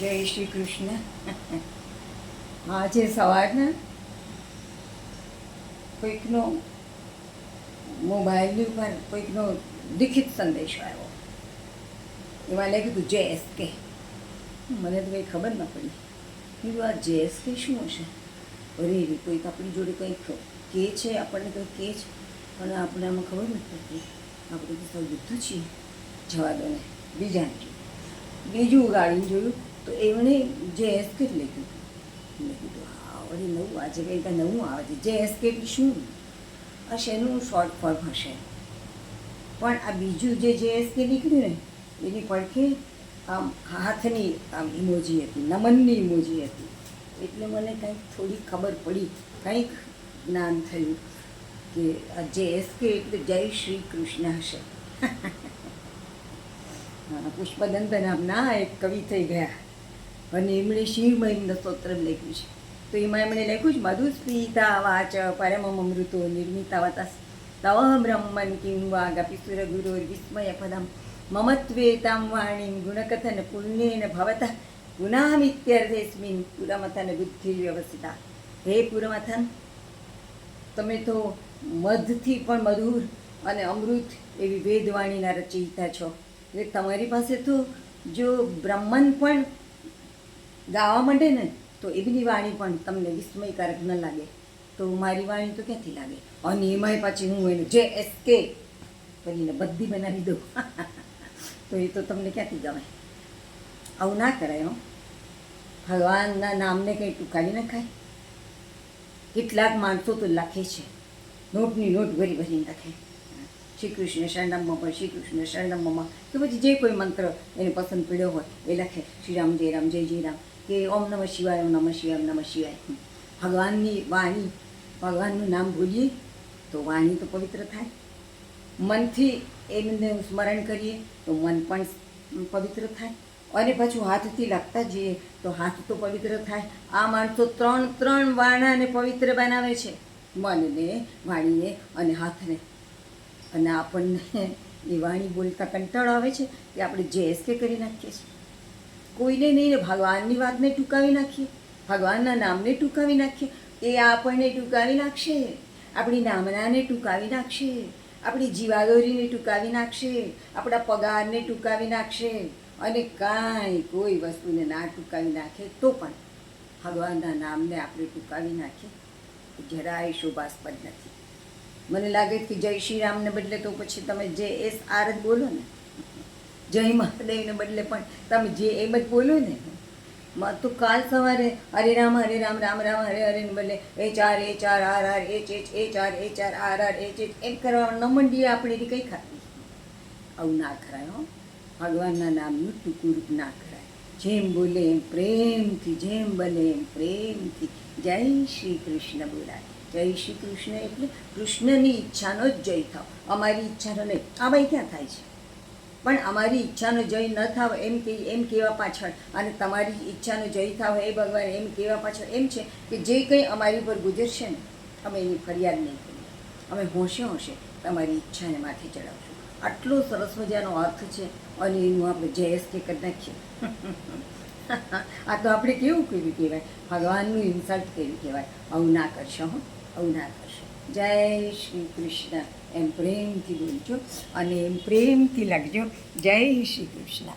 જય શ્રી કૃષ્ણ. આજે સવારના કોઈકનો મોબાઈલની ઉપર કોઈકનો લિખિત સંદેશો આવ્યો. એમાં લખ્યું જય એસ કે. મને તો કંઈ ખબર ન પડી. કીધું આ જય એસ કે શું હશે? અરે કોઈક આપણી જોડે કંઈક કે છે, આપણને કંઈક કે છે, અને આપણે આમાં ખબર નથી પડતી. આપણે તો સૌ બધું છીએ. જવા દો ને, બીજું ગાડીને જોયું તો એમણે જે એસ કે લખ્યું. મેં કીધું હા વળી નવું આજે કંઈક નવું આવે છે. જે એસ કે શું હશે? એનું શોર્ટ ફોર્મ હશે. પણ આ બીજું જે એસ કે નીકળ્યું ને એની પડખે આમ હાથની આમ ઇમોજી હતી, નમનની ઇમોજી હતી. એટલે મને કંઈક થોડી ખબર પડી, કંઈક જ્ઞાન થયું કે આ જે એસ કે એટલે જય શ્રી કૃષ્ણ હશે. પુષ્પદંત નામના એક કવિ થઈ ગયા અને એમણે શિવમય સ્તોત્ર લખ્યું છે. તો એમાં એમણે લખ્યું છે મધુસ્પીતા વાચ પરમમૃતો નિર્મિતાવતા તવ બ્રહ્મન કિં વા ગપિસુર ગુરો વિસ્મય પદમ મમત્વેતામ વાણીમ ગુણકથન પુણ્યેન ભવતઃ ગુનામિત્યર્થેસ્મિન પુરમથન બુદ્ધિ વ્યવસ્થિતા. હે પુરમથન, તમે તો મધથી પણ મધુર અને અમૃત એવી વેદવાણીના રચયિતા છો. એટલે તમારી પાસે તો જો બ્રહ્મન પણ ગાવા માંડે ને તો એમની વાણી પણ તમને વિસ્મયકારક ન લાગે, તો મારી વાણી તો ક્યાંથી લાગે? અને એમાંય પાછી હું એનું જે એસ કે કરીને બધી બનાવી દઉં તો એ તો તમને ક્યાંથી ગમે? આવું ના કરાય. ભગવાનના નામને કંઈ ટૂંકાવી નખાય. કેટલાક માણસો તો લખે છે, નોટની નોટ ભરી ભરીને લખે. શ્રી કૃષ્ણ શરણમમાં પણ શ્રી કૃષ્ણ શરણમમાં, કે પછી જે કોઈ મંત્ર એને પસંદ પડ્યો હોય એ લખે. શ્રી રામ જય રામ જય જય રામ, કે ઓમ નમઃ શિવાય, ઓમ નમઃ શિવાય, ઓમ નમઃ શિવાય. ભગવાનની વાણી, ભગવાનનું નામ બોલીએ તો વાણી તો પવિત્ર થાય. મનથી એમને સ્મરણ કરીએ તો મન પણ પવિત્ર થાય. અને પાછું હાથથી લખતા જઈએ તો હાથ તો પવિત્ર થાય. આ માણસો ત્રણ વાણાને પવિત્ર બનાવે છે, મનને, વાણીને અને હાથને. અને આપણને એ વાણી બોલતા કંટાળો આવે છે કે આપણે જે એસ કે કરી નાખીએ છીએ. કોઈને નહીં ને ભગવાનની વાતને ટૂંકાવી નાખીએ, ભગવાનના નામને ટૂંકાવી નાખીએ. એ આપણને ટૂંકાવી નાખશે, આપણી નામનાને ટૂંકાવી નાખશે, આપણી જીવાદોરીને ટૂંકાવી નાખશે, આપણા પગારને ટૂંકાવી નાખશે. અને કાંઈ કોઈ વસ્તુને ના ટૂંકાવી નાખે તો પણ ભગવાનના નામને આપણે ટૂંકાવી નાખીએ જરાય શોભાસ્પદ નથી. મને લાગે કે જય શ્રી રામને બદલે તો પછી તમે જે એસ આર જ બોલો ને, જય મહાદેવને બદલે પણ તમે જે એમ જ બોલો ને. તો કાલ સવારે હરે રામ રામ રામ હરે હરે ને બદલે એ ચાર આર આર એ ચાર આર આર એમ કરવા ન મંડીએ આપણે એની કંઈ ખાતી. આવું ના કરાય. ભગવાનના નામનું ટૂંકું રૂપ ના કરાય. જેમ બોલે એમ પ્રેમથી, જેમ બને એમ પ્રેમથી જય શ્રી કૃષ્ણ બોલાય. જય શ્રી કૃષ્ણ એટલે કૃષ્ણની ઈચ્છાનો જ જય થાવ, અમારી ઈચ્છાનો નહીં. આ ભાઈ ક્યાં થાય છે? પણ અમારી ઈચ્છાનો જય ન થાવ એમ કહેવા પાછળ, અને તમારી ઈચ્છાનો જય થાવ હે ભગવાન એમ કહેવા પાછળ એમ છે કે જે કંઈ અમારી પર ગુજરશે ને અમે એની ફરિયાદ નહીં કરીએ. અમે હોંશે હોંશે તમારી ઈચ્છાને માથે ચડાવશું. આટલો સરસ મજાનો અર્થ છે અને એનું આપણે જય એસ કે કરી નાખીએ. આ તો આપણે કેવું કર્યું કહેવાય, ભગવાનનું ઇન્સલ્ટ કર્યું કહેવાય. આવું ના કરશો, આવું ના કરશો. જય શ્રી કૃષ્ણ એમ પ્રેમથી બોલજો અને એમ પ્રેમથી લાગજો. જય શ્રી કૃષ્ણ.